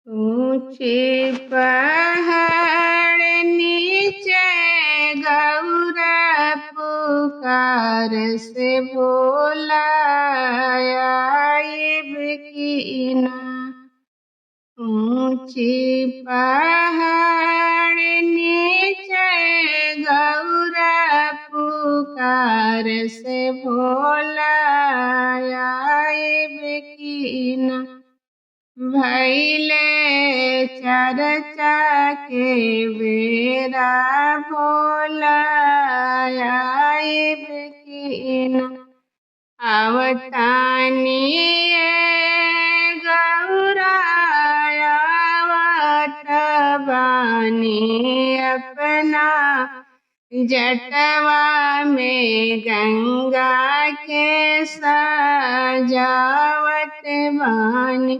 ऊंचे पहाड़ नीचे गौरा पुकार से बोलायब कीना। ऊंची पहाड़ नीचे गौरा पुकार से बोलायब कीना। भैले चर्चा के बेरा भोलायब कीना। आवतानी गौरा आवत बानी अपना जटवा में गंगा के सजावत बानी।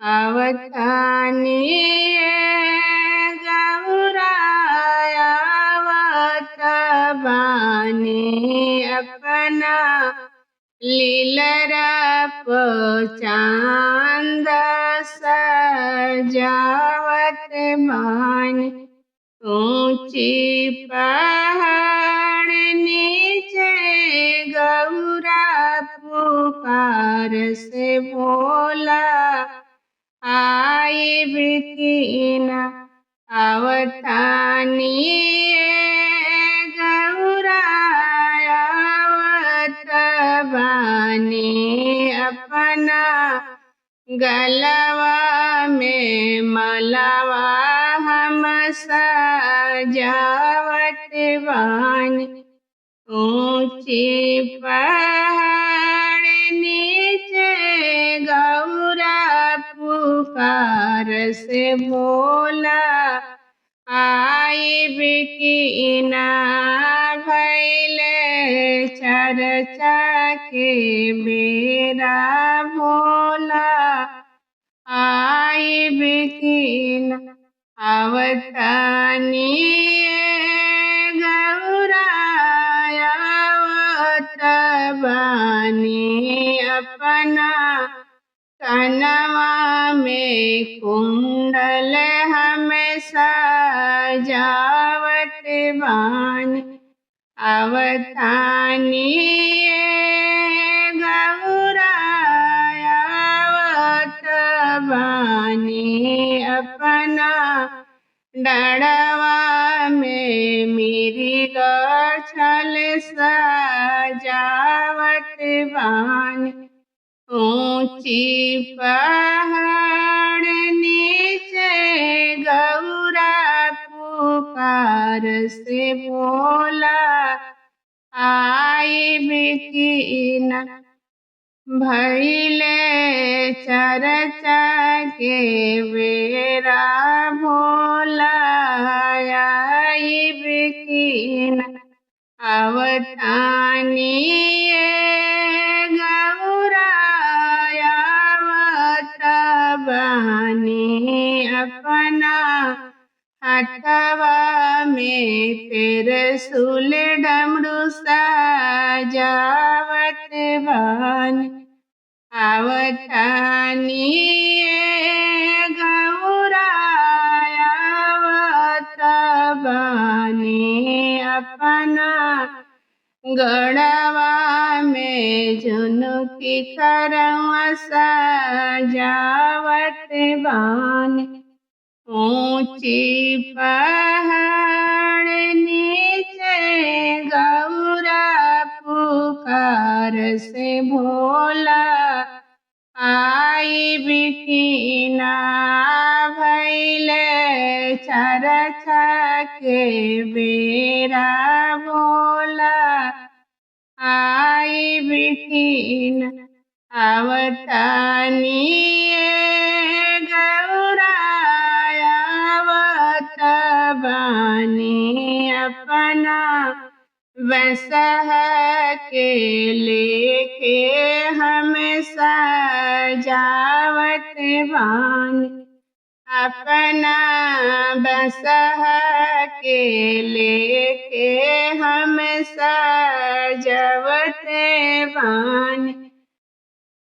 आवतानी गौरा आवत बानी अपना लीलरा पे चांद सजावत बानी। ऊंची पहाड़ नीचे गौरा पुकार से बोलायब कीना। आवतानी गौरा आवत बानी अपना गलवा में मलवा हम सजावत बानी। ऊंची पहाड़ नीचे गौरा पुकार से बोलायब कीना। भैले चर्चा के बेरा भोलायब कीना। आवतानी गौरा आवत बानी अपना कनवा में कुंडल हम सजावत बानी। आवतानी गौरा आवत बानी अपना डड़वा में मिर्ग छल सजावत बानी। ऊंची पहाड़ नीचे गौरा पुकार से बोलायब कीना। भैले चर्चा के बेरा भोलायब कीना। आवतानी गौरा आवत बानी अपना हाथवा में त्रिशूल डमरू सजावत बानी। आवतानी गौरा आवत बानी अपना गड़वा में झुनकी करवा सजावत बानी। ऊंची पहाड़ नीचे गौरा पुकार से बोलायब कीना। भैले चर्चा के बेरा भोलायब कीना। आवतानी गौरा आवत बानी अपना बसहा के लेके हम सजावत बानी। अपना बसहा के लेके हम सजावत बानी।